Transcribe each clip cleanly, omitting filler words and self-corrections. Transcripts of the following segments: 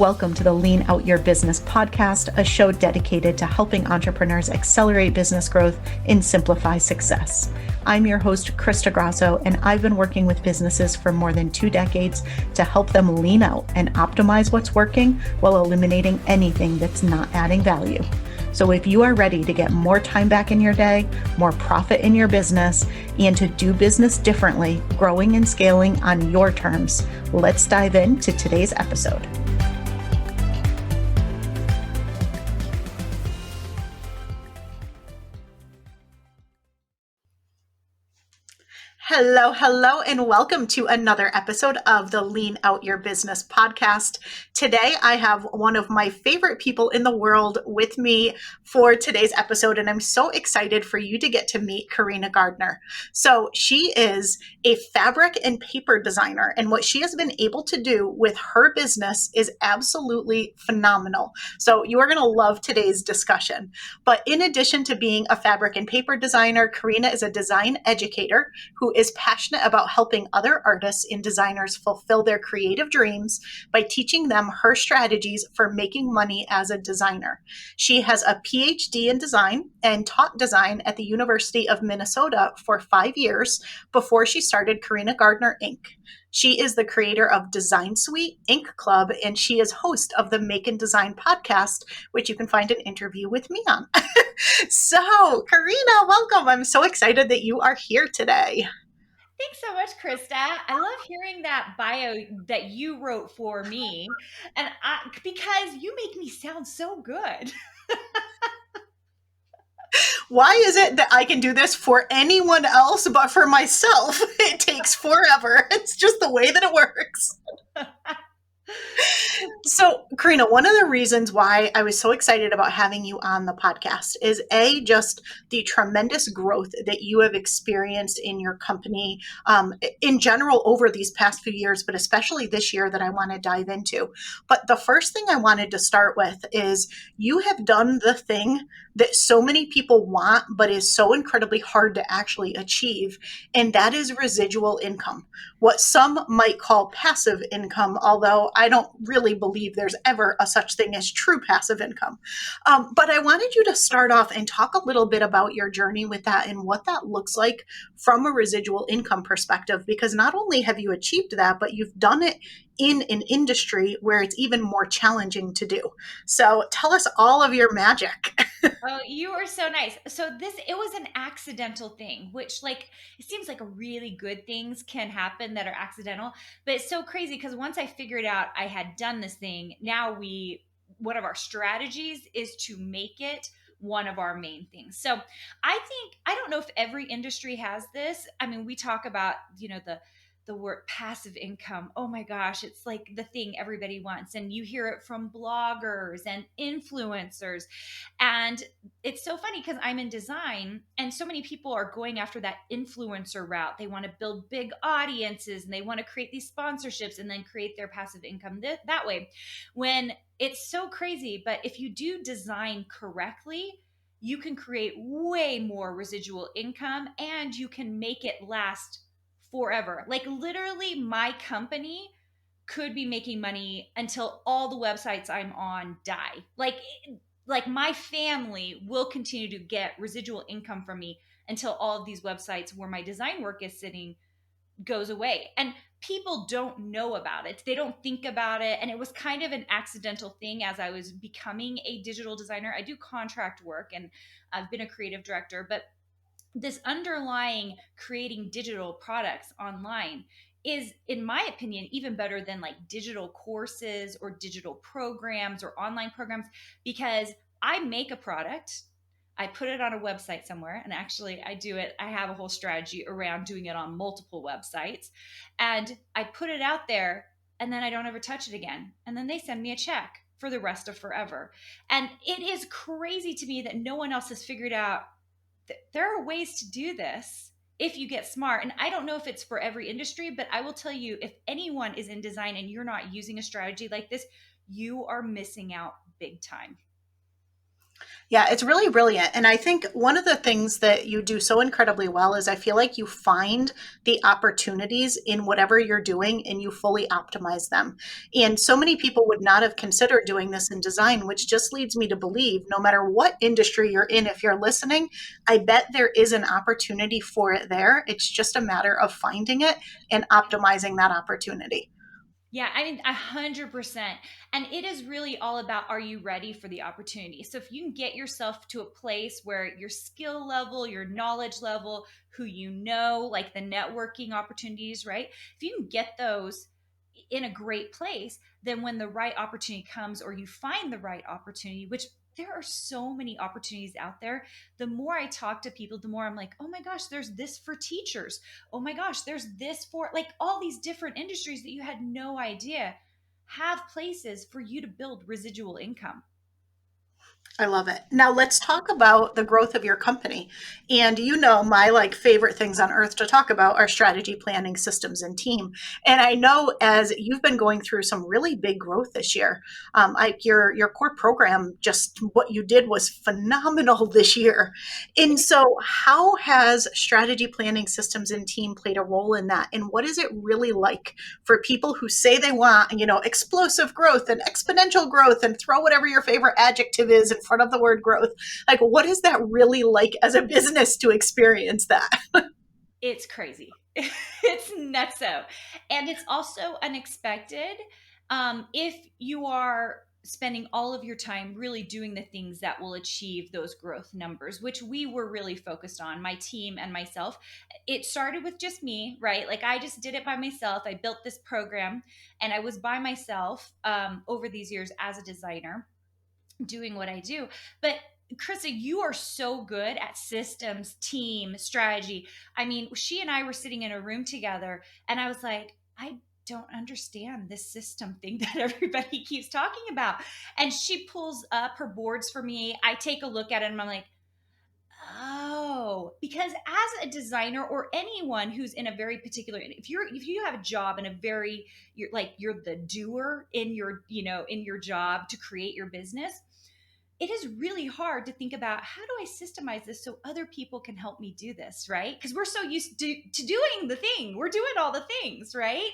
Welcome to the Lean Out Your Business podcast, a show dedicated to helping entrepreneurs accelerate business growth and simplify success. I'm your host, Krista Grasso, and I've been working with businesses for more than 2 decades to help them lean out and optimize what's working while eliminating anything that's not adding value. So if you are ready to get more time back in your day, more profit in your business, and to do business differently, growing and scaling on your terms, let's dive into today's episode. Hello, and welcome to another episode of the Lean Out Your Business podcast. Today, I have one of my favorite people in the world with me for today's episode, and I'm so excited for you to get to meet Carina Gardner. So she is a fabric and paper designer, and what she has been able to do with her business is absolutely phenomenal. So you are going to love today's discussion. But in addition to being a fabric and paper designer, Carina is a design educator who is passionate about helping other artists and designers fulfill their creative dreams by teaching them her strategies for making money as a designer. She has a PhD in design and taught design at the University of Minnesota for 5 years before she started Carina Gardner, Inc. She is the creator of Design Suite Inc. Club, and she is host of the Make and Design podcast, which you can find an interview with me on. So, Carina, welcome. I'm so excited that you are here today. Thanks so much, Krista. I love hearing that bio that you wrote for me, and because you make me sound so good. Why is it that I can do this for anyone else, but for myself, it takes forever? It's just the way that it works. So, Karina, one of the reasons why I was so excited about having you on the podcast is just the tremendous growth that you have experienced in your company in general over these past few years, but especially this year that I want to dive into. But the first thing I wanted to start with is you have done the thing that so many people want, but is so incredibly hard to actually achieve, and that is residual income, what some might call passive income, although I don't really believe there's ever a such thing as true passive income. But I wanted you to start off and talk a little bit about your journey with that and what that looks like from a residual income perspective, because not only have you achieved that, but you've done it in an industry where it's even more challenging to do. So tell us all of your magic. Oh, you are so nice. So it was an accidental thing, which it seems like really good things can happen that are accidental, but it's so crazy because once I figured out I had done this thing, now one of our strategies is to make it one of our main things. So I don't know if every industry has this. I mean, we talk about, the word passive income. Oh my gosh, it's like the thing everybody wants. And you hear it from bloggers and influencers. And it's so funny because I'm in design and so many people are going after that influencer route. They want to build big audiences and they want to create these sponsorships and then create their passive income that way. When it's so crazy, but if you do design correctly, you can create way more residual income and you can make it last forever. Like literally my company could be making money until all the websites I'm on die. Like my family will continue to get residual income from me until all of these websites where my design work is sitting goes away. And people don't know about it. They don't think about it. And it was kind of an accidental thing as I was becoming a digital designer. I do contract work and I've been a creative director, but this underlying creating digital products online is, in my opinion, even better than like digital courses or digital programs or online programs, because I make a product, I put it on a website somewhere, and actually I have a whole strategy around doing it on multiple websites, and I put it out there, and then I don't ever touch it again. And then they send me a check for the rest of forever. And it is crazy to me that no one else has figured out there are ways to do this if you get smart. And I don't know if it's for every industry, but I will tell you, if anyone is in design and you're not using a strategy like this, you are missing out big time. Yeah, it's really brilliant. And I think one of the things that you do so incredibly well is I feel like you find the opportunities in whatever you're doing and you fully optimize them. And so many people would not have considered doing this in design, which just leads me to believe no matter what industry you're in, if you're listening, I bet there is an opportunity for it there. It's just a matter of finding it and optimizing that opportunity. Yeah, I mean, 100%. And it is really all about, are you ready for the opportunity? So if you can get yourself to a place where your skill level, your knowledge level, who you know, like the networking opportunities, right? If you can get those in a great place, then when the right opportunity comes or you find the right opportunity, which there are so many opportunities out there. The more I talk to people, the more I'm like, oh my gosh, there's this for teachers. Oh my gosh, there's this for like all these different industries that you had no idea have places for you to build residual income. I love it. Now let's talk about the growth of your company. And you know, my like favorite things on earth to talk about are strategy, planning, systems, and team. And I know as you've been going through some really big growth this year, your core program, just what you did was phenomenal this year. And so, how has strategy, planning, systems, and team played a role in that? And what is it really like for people who say they want, explosive growth and exponential growth and throw whatever your favorite adjective is in front of the word growth? Like, what is that really like as a business to experience that? It's crazy. It's nutso. And it's also unexpected if you are spending all of your time really doing the things that will achieve those growth numbers, which we were really focused on, my team and myself. It started with just me, right? Like I just did it by myself. I built this program and I was by myself over these years as a designer doing what I do. But Krista, you are so good at systems, team, strategy. I mean, she and I were sitting in a room together, and I was like, I don't understand this system thing that everybody keeps talking about. And she pulls up her boards for me. I take a look at it, and I'm like, oh, because as a designer or anyone who's in a very particular, if you have a job in a very, you're the doer in your, in your job to create your business, it is really hard to think about how do I systemize this so other people can help me do this, right? Because we're so used to doing the thing, we're doing all the things, right?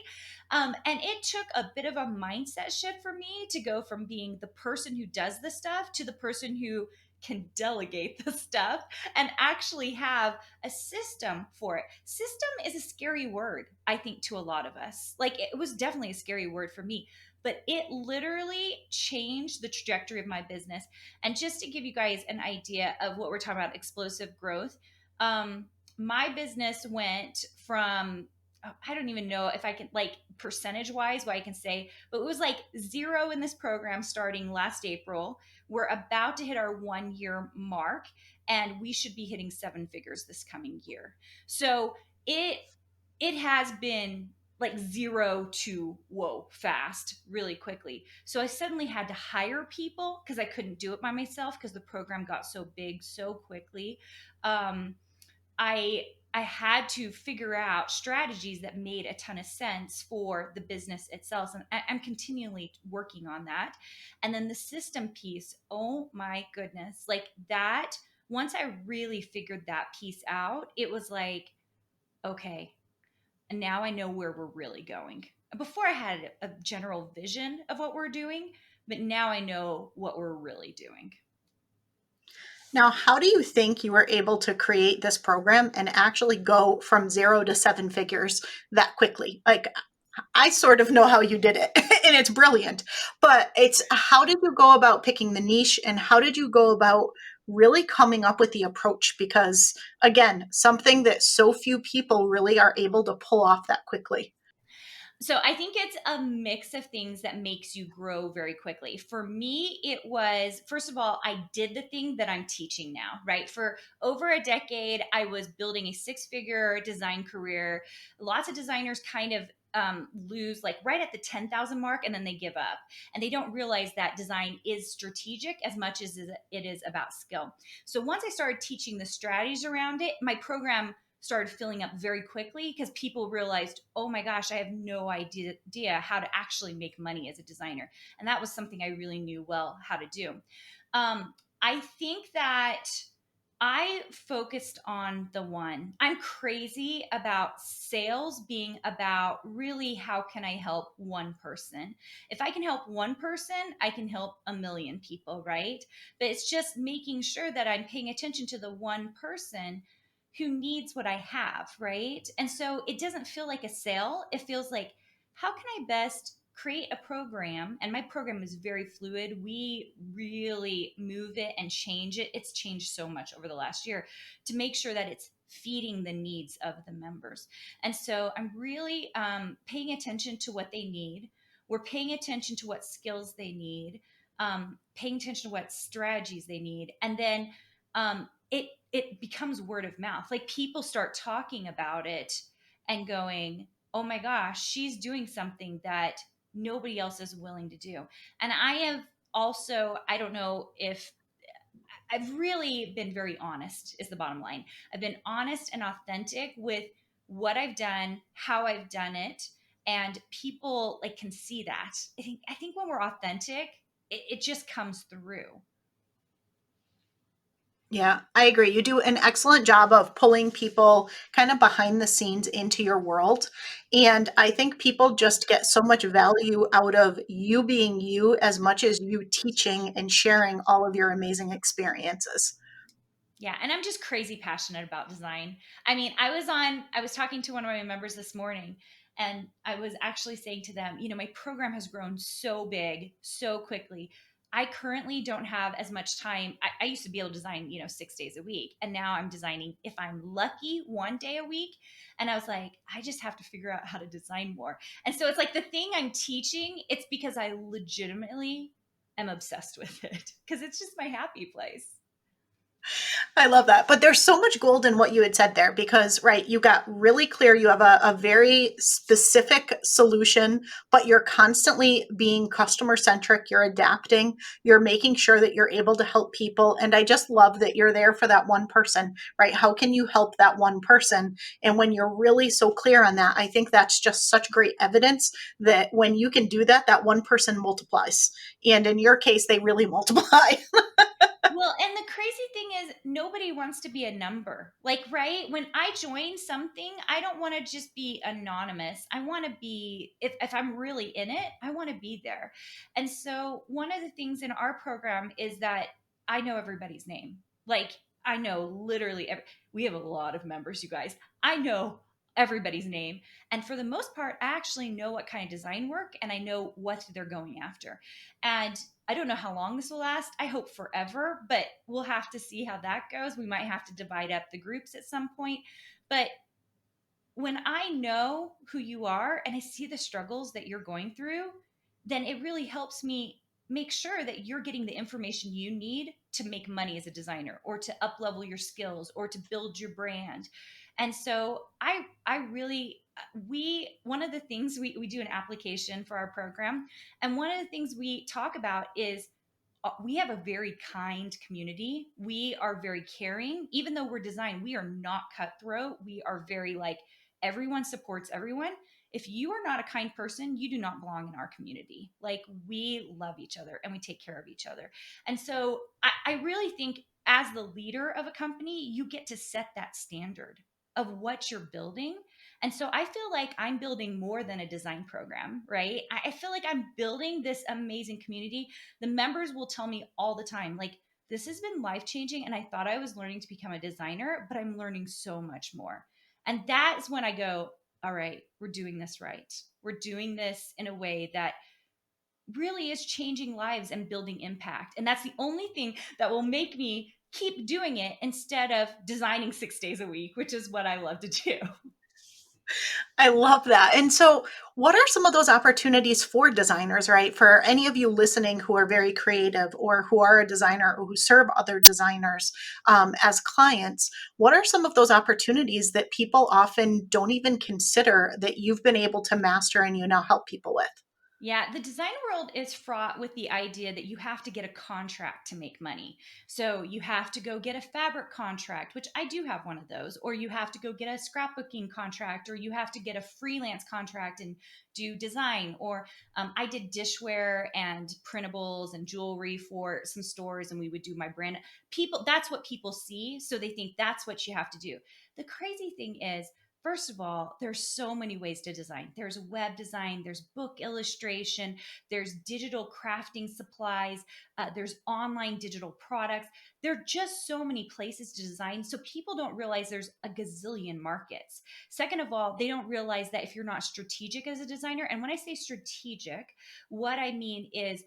And it took a bit of a mindset shift for me to go from being the person who does the stuff to the person who can delegate the stuff and actually have a system for it. System is a scary word, I think, to a lot of us. Like it was definitely a scary word for me, but it literally changed the trajectory of my business. And just to give you guys an idea of what we're talking about, explosive growth, my business went from, I don't even know if I can, like, percentage wise, what I can say, but it was like zero in this program starting last April. We're about to hit our 1 year mark, and we should be hitting seven figures this coming year. So it it has been like zero to whoa fast really quickly. So I suddenly had to hire people because I couldn't do it by myself because the program got so big so quickly. um, I had to figure out strategies that made a ton of sense for the business itself, and I'm continually working on that. And then the system piece, oh my goodness, like that, once I really figured that piece out, it was like, okay, and now I know where we're really going. Before I had a general vision of what we're doing, but now I know what we're really doing. Now, how do you think you were able to create this program and actually go from zero to seven figures that quickly? Like, I sort of know how you did it, and it's brilliant. But it's how did you go about picking the niche, and how did you go about really coming up with the approach? Because, again, something that so few people really are able to pull off that quickly. So I think it's a mix of things that makes you grow very quickly. For me, it was, first of all, I did the thing that I'm teaching now, right? For over a decade, I was building a six-figure design career. Lots of designers kind of lose like right at the 10,000 mark and then they give up. And they don't realize that design is strategic as much as it is about skill. So once I started teaching the strategies around it, my program started filling up very quickly because people realized, oh my gosh, I have no idea how to actually make money as a designer. And that was something I really knew well how to do. Um, I think that I focused on the one. I'm crazy about sales being about really how can I help one person? If I can help one person, I can help a million people, right? But it's just making sure that I'm paying attention to the one person who needs what I have, right? And so it doesn't feel like a sale. It feels like, how can I best create a program? And my program is very fluid. We really move it and change it. It's changed so much over the last year to make sure that it's feeding the needs of the members. And so I'm really paying attention to what they need. We're paying attention to what skills they need, paying attention to what strategies they need. And then it becomes word of mouth. Like people start talking about it and going, oh my gosh, she's doing something that nobody else is willing to do. And I have also, I don't know if I've really been very honest, is the bottom line. I've been honest and authentic with what I've done, how I've done it, and people like can see that. I think when we're authentic, it just comes through. Yeah, I agree. You do an excellent job of pulling people kind of behind the scenes into your world. And I think people just get so much value out of you being you as much as you teaching and sharing all of your amazing experiences. Yeah, and I'm just crazy passionate about design. I mean, I was talking to one of my members this morning, and I was actually saying to them, my program has grown so big so quickly. I currently don't have as much time. I used to be able to design, 6 days a week, and now I'm designing, if I'm lucky, 1 day a week. And I was like, I just have to figure out how to design more. And so it's like the thing I'm teaching, it's because I legitimately am obsessed with it because it's just my happy place. I love that. But there's so much gold in what you had said there because, right, you got really clear. You have a very specific solution, but you're constantly being customer centric. You're adapting. You're making sure that you're able to help people. And I just love that you're there for that one person, right? How can you help that one person? And when you're really so clear on that, I think that's just such great evidence that when you can do that, that one person multiplies. And in your case, they really multiply. Well, and the crazy thing is, nobody wants to be a number. Like, right? When I join something, I don't want to just be anonymous. I want to be, if I'm really in it, I want to be there. And so, one of the things in our program is that I know everybody's name. Like, I know literally we have a lot of members, you guys. I know everybody's name. And for the most part, I actually know what kind of design work and I know what they're going after. And I don't know how long this will last. I hope forever, but we'll have to see how that goes. We might have to divide up the groups at some point. But when I know who you are and I see the struggles that you're going through, then it really helps me make sure that you're getting the information you need to make money as a designer or to up level your skills or to build your brand. And so I really we one of the things we do an application for our program, and one of the things we talk about is we have a very kind community. We are very caring. Even though we're designed, we are not cutthroat. We are very like everyone supports everyone. If you are not a kind person, you do not belong in our community. Like we love each other and we take care of each other. And so I really think as the leader of a company, you get to set that standard of what you're building. And so I feel like I'm building more than a design program, right? I feel like I'm building this amazing community. The members will tell me all the time, like, this has been life changing. And I thought I was learning to become a designer, but I'm learning so much more. And that's when I go, all right, we're doing this right. We're doing this in a way that really is changing lives and building impact. And that's the only thing that will make me keep doing it instead of designing 6 days a week, which is what I love to do. I love that. And so, what are some of those opportunities for designers, right? For any of you listening who are very creative or who are a designer or who serve other designers as clients, what are some of those opportunities that people often don't even consider that you've been able to master and you now help people with? Yeah, the design world is fraught with the idea that you have to get a contract to make money. So you have to go get a fabric contract, which I do have one of those, or you have to go get a scrapbooking contract, or you have to get a freelance contract and do design. Or I did dishware and printables and jewelry for some stores, and we would do my brand. People, that's what people see. So they think that's what you have to do. The crazy thing is, first of all, there's so many ways to design. There's web design, there's book illustration, there's digital crafting supplies, there's online digital products. There are just so many places to design. So people don't realize there's a gazillion markets. Second of all, they don't realize that if you're not strategic as a designer, and when I say strategic, what I mean is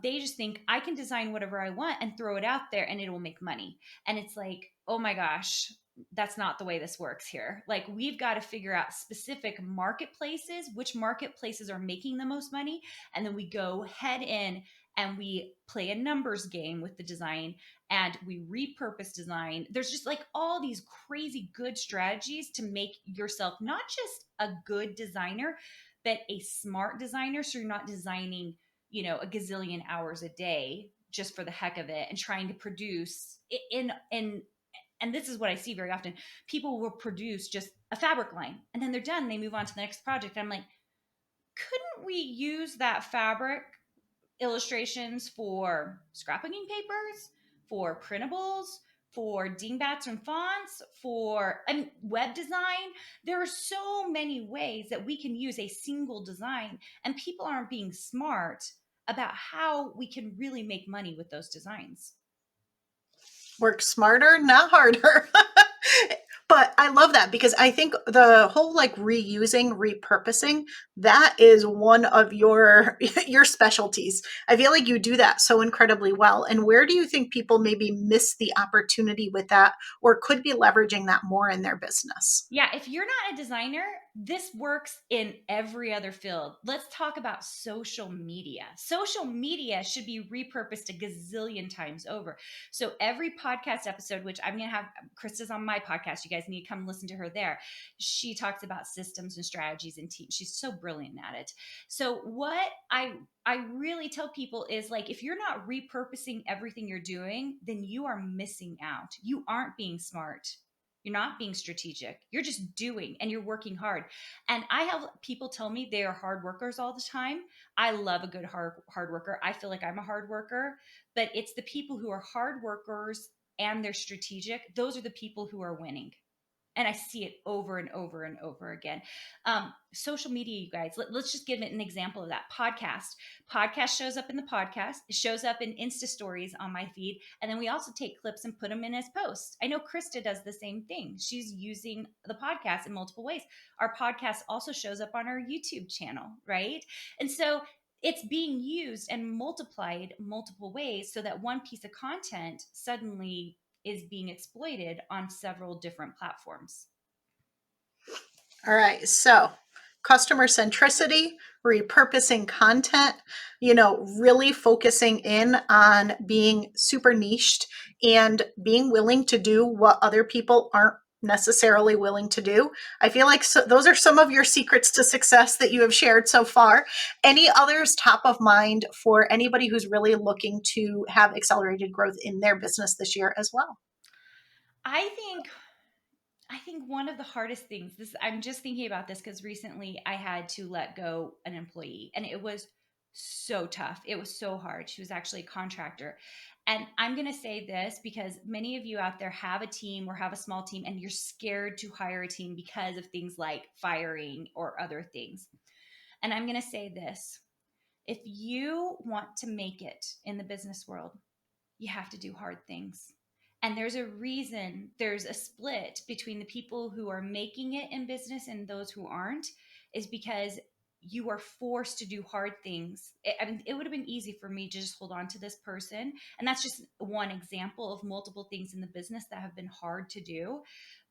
they just think I can design whatever I want and throw it out there and it will make money. And it's like, oh my gosh, that's not the way this works here. Like, we've got to figure out specific marketplaces, which marketplaces are making the most money. And then we go head in and we play a numbers game with the design and we repurpose design. There's just like all these crazy good strategies to make yourself not just a good designer, but a smart designer. So you're not designing, a gazillion hours a day just for the heck of it and trying to produce in and this is what I see very often. People will produce just a fabric line and then they're done. They move on to the next project. I'm like, couldn't we use that fabric illustrations for scrapbooking papers, for printables, for dingbats and fonts, for web design? There are so many ways that we can use a single design, and people aren't being smart about how we can really make money with those designs. Work smarter, not harder. But I love that because I think the whole like reusing, repurposing, that is one of your your specialties. I feel like you do that so incredibly well. And where do you think people maybe miss the opportunity with that or could be leveraging that more in their business? Yeah, if you're not a designer, this works in every other field. Let's talk about social media. Social media should be repurposed a gazillion times over. So every podcast episode, which I'm going to have Krista's on my podcast, you guys need to come listen to her there. She talks about systems and strategies and teams. She's so brilliant at it. So what I really tell people is, like, if you're not repurposing everything you're doing, then you are missing out. You aren't being smart. You're not being strategic. You're just doing and you're working hard. And I have people tell me they are hard workers all the time. I love a good hard worker. I feel like I'm a hard worker, but it's the people who are hard workers and they're strategic. Those are the people who are winning. And I see it over and over and over again. Social media, you guys, let's just give it an example of that. Podcast shows up in the podcast. It shows up in Insta stories on my feed. And then we also take clips and put them in as posts. I know Krista does the same thing. She's using the podcast in multiple ways. Our podcast also shows up on our YouTube channel, right? And so it's being used and multiplied multiple ways so that one piece of content suddenly is being exploited on several different platforms. All right. So, customer centricity, repurposing content, really focusing in on being super niched and being willing to do what other people aren't necessarily willing to do. I feel like those are some of your secrets to success that you have shared so far. Any others top of mind for anybody who's really looking to have accelerated growth in their business this year as well? I think I think one of the hardest things, this I'm just thinking about this because recently I had to let go an employee and it was so tough. It was so hard. She was actually a contractor. And I'm going to say this because many of you out there have a team or have a small team and you're scared to hire a team because of things like firing or other things. And I'm going to say this. If you want to make it in the business world, you have to do hard things. And there's a reason there's a split between the people who are making it in business and those who aren't, is because you are forced to do hard things. It would have been easy for me to just hold on to this person. And that's just one example of multiple things in the business that have been hard to do.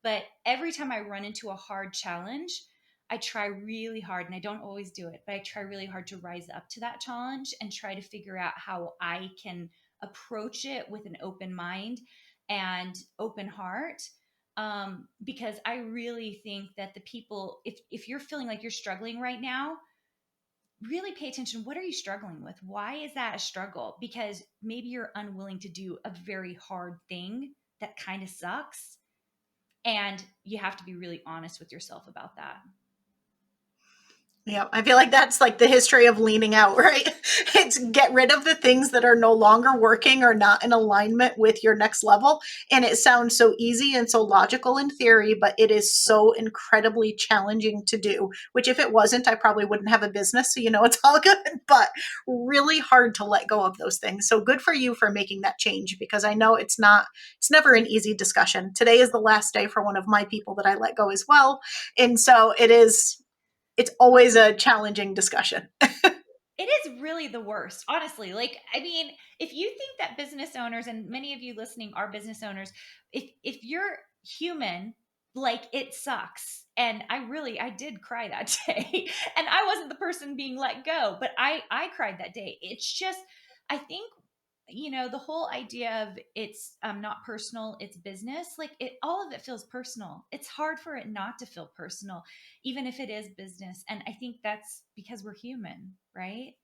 But every time I run into a hard challenge, I try really hard, and I don't always do it, but I try really hard to rise up to that challenge and try to figure out how I can approach it with an open mind and open heart. Because I really think that the people, if you're feeling like you're struggling right now, really pay attention. What are you struggling with? Why is that a struggle? Because maybe you're unwilling to do a very hard thing that kind of sucks. And you have to be really honest with yourself about that. Yeah, I feel like that's like the history of leaning out, right? It's get rid of the things that are no longer working or not in alignment with your next level. And it sounds so easy and so logical in theory, but it is so incredibly challenging to do, which if it wasn't, I probably wouldn't have a business. So, it's all good, but really hard to let go of those things. So good for you for making that change because I know it's never an easy discussion. Today is the last day for one of my people that I let go as well. And so it's always a challenging discussion. It is really the worst, honestly. Like, I mean, if you think that business owners, and many of you listening are business owners, if you're human, like it sucks. And I did cry that day. And I wasn't the person being let go, but I cried that day. It's just, I think, the whole idea of it's not personal, it's business, like all of it feels personal. It's hard for it not to feel personal, even if it is business. And I think that's because we're human, right?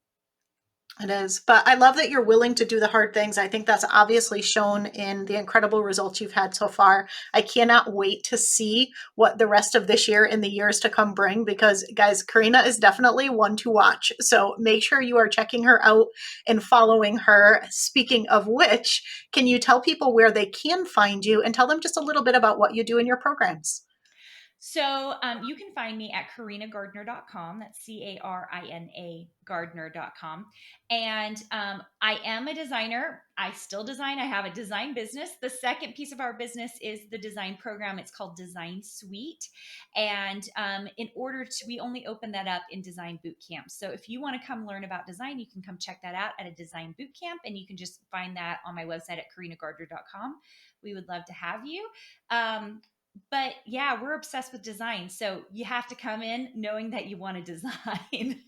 It is. But I love that you're willing to do the hard things. I think that's obviously shown in the incredible results you've had so far. I cannot wait to see what the rest of this year and the years to come bring because, guys, Carina is definitely one to watch. So make sure you are checking her out and following her. Speaking of which, can you tell people where they can find you and tell them just a little bit about what you do in your programs? So you can find me at carinagardner.com. That's Carina Gardner.com. And I am a designer. I still design. I have a design business. The second piece of our business is the design program. It's called Design Suite. And we only open that up in design boot camps. So if you want to come learn about design, you can come check that out at a design boot camp. And you can just find that on my website at carinagardner.com. We would love to have you. But yeah, we're obsessed with design. So you have to come in knowing that you want to design.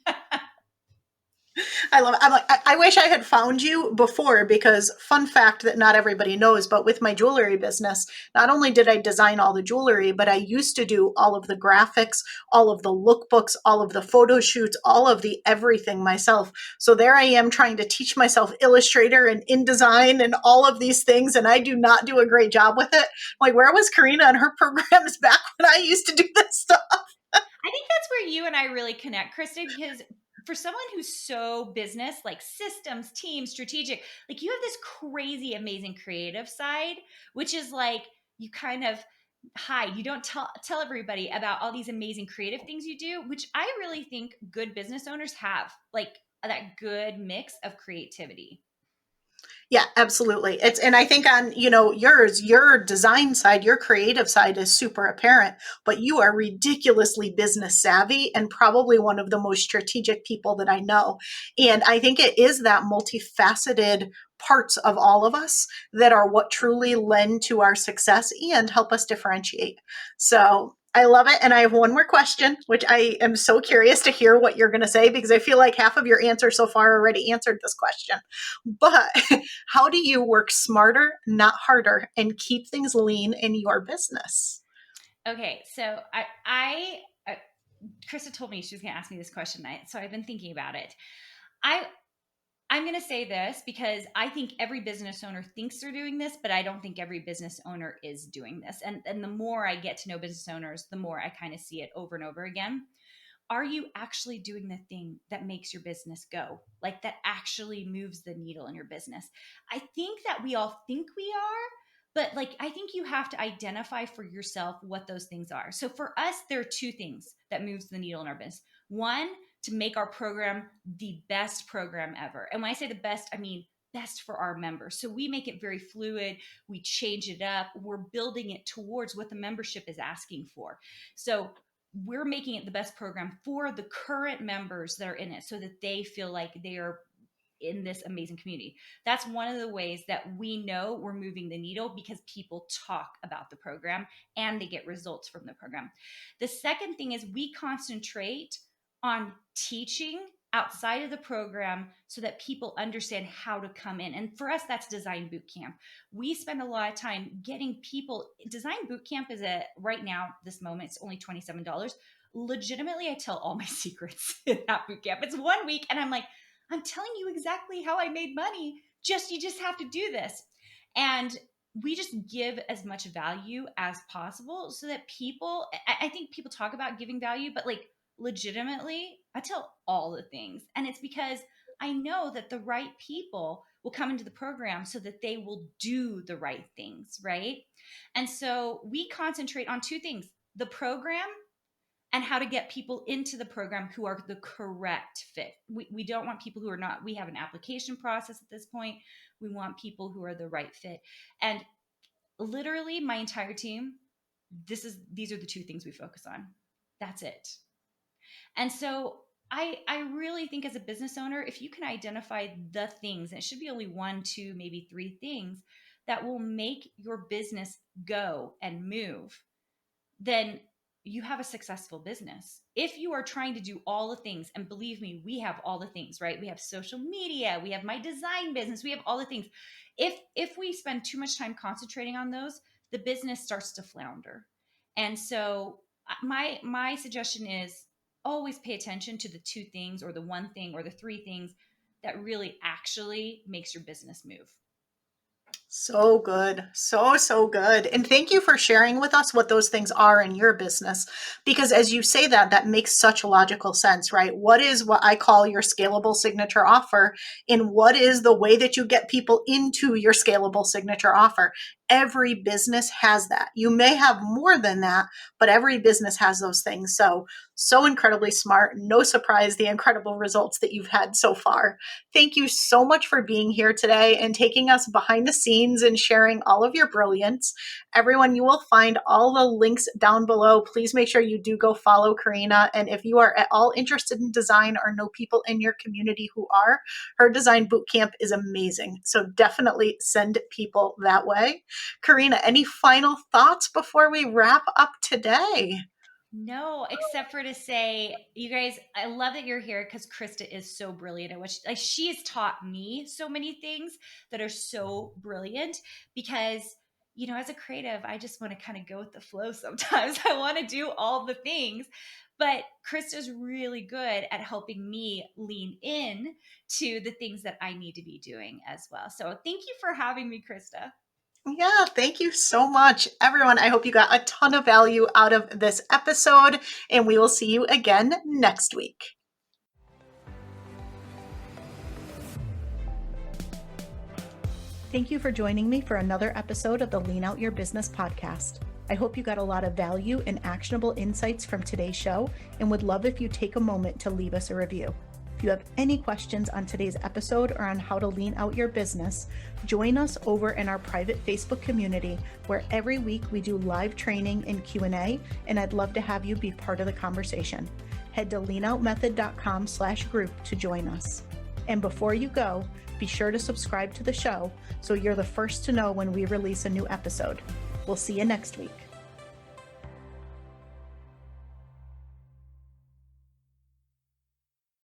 I love it. I'm like, I wish I had found you before because fun fact that not everybody knows, but with my jewelry business, not only did I design all the jewelry, but I used to do all of the graphics, all of the lookbooks, all of the photo shoots, all of the everything myself. So there I am trying to teach myself Illustrator and InDesign and all of these things. And I do not do a great job with it. Like, where was Carina and her programs back when I used to do this stuff? I think that's where you and I really connect, Krista, because for someone who's so business, like systems, team, strategic, like you have this crazy, amazing creative side, which is like you kind of hide. You don't tell everybody about all these amazing creative things you do, which I really think good business owners have, like that good mix of creativity. Yeah, absolutely. And I think on, your design side, your creative side is super apparent, but you are ridiculously business savvy and probably one of the most strategic people that I know. And I think it is that multifaceted parts of all of us that are what truly lend to our success and help us differentiate. So I love it. And I have one more question, which I am so curious to hear what you're going to say because I feel like half of your answer so far already answered this question. But how do you work smarter, not harder, and keep things lean in your business? Okay, so I Krista told me she was going to ask me this question, so I've been thinking about it. I I'm going to say this because I think every business owner thinks they're doing this, but I don't think every business owner is doing this. And the more I get to know business owners, the more I kind of see it over and over again. Are you actually doing the thing that makes your business go? Like that actually moves the needle in your business? I think that we all think we are, but like I think you have to identify for yourself what those things are. So for us, there are two things that moves the needle in our business. One, to make our program the best program ever. And when I say the best, I mean best for our members. So we make it very fluid, we change it up, we're building it towards what the membership is asking for. So we're making it the best program for the current members that are in it so that they feel like they are in this amazing community. That's one of the ways that we know we're moving the needle because people talk about the program and they get results from the program. The second thing is we concentrate on teaching outside of the program so that people understand how to come in. And for us, that's design boot camp. We spend a lot of time getting people. Design boot camp is right now, this moment, it's only $27. Legitimately, I tell all my secrets in that boot camp. It's 1 week and I'm like, I'm telling you exactly how I made money. You just have to do this. And we just give as much value as possible so that people, I think people talk about giving value, but like legitimately, I tell all the things. And it's because I know that the right people will come into the program so that they will do the right things, right? And so we concentrate on two things: the program and how to get people into the program who are the correct fit. We don't want people who are not. We have an application process at this point. We want people who are the right fit. And literally my entire team, these are the two things we focus on. That's it. And so I really think as a business owner, if you can identify the things, and it should be only 1, 2, maybe 3 things that will make your business go and move, then you have a successful business. If you are trying to do all the things, and believe me, we have all the things, right? We have social media, we have my design business, we have all the things. If we spend too much time concentrating on those, the business starts to flounder. And so my suggestion is always pay attention to the 2 things or the 1 thing or the 3 things that really actually makes your business move. So good. So good. And thank you for sharing with us what those things are in your business. Because as you say that makes such logical sense, right? What is what I call your scalable signature offer? And what is the way that you get people into your scalable signature offer? Every business has that. You may have more than that, but every business has those things. So incredibly smart. No surprise, the incredible results that you've had so far. Thank you so much for being here today and taking us behind the scenes and sharing all of your brilliance. Everyone, you will find all the links down below. Please make sure you do go follow Carina. And if you are at all interested in design or know people in your community who are, her design bootcamp is amazing. So definitely send people that way. Carina, any final thoughts before we wrap up today? No, except for to say, you guys, I love that you're here because Krista is so brilliant at what she has taught me so many things that are so brilliant because, as a creative, I just want to kind of go with the flow sometimes. I want to do all the things, but Krista's really good at helping me lean in to the things that I need to be doing as well. So thank you for having me, Krista. Yeah, thank you so much. Everyone, I hope you got a ton of value out of this episode, and we will see you again next week. Thank you for joining me for another episode of the Lean Out Your Business podcast. I hope you got a lot of value and actionable insights from today's show, and would love if you take a moment to leave us a review. If you have any questions on today's episode or on how to lean out your business, join us over in our private Facebook community where every week we do live training and Q&A, and I'd love to have you be part of the conversation. Head to leanoutmethod.com/group to join us. And before you go, be sure to subscribe to the show so you're the first to know when we release a new episode. We'll see you next week.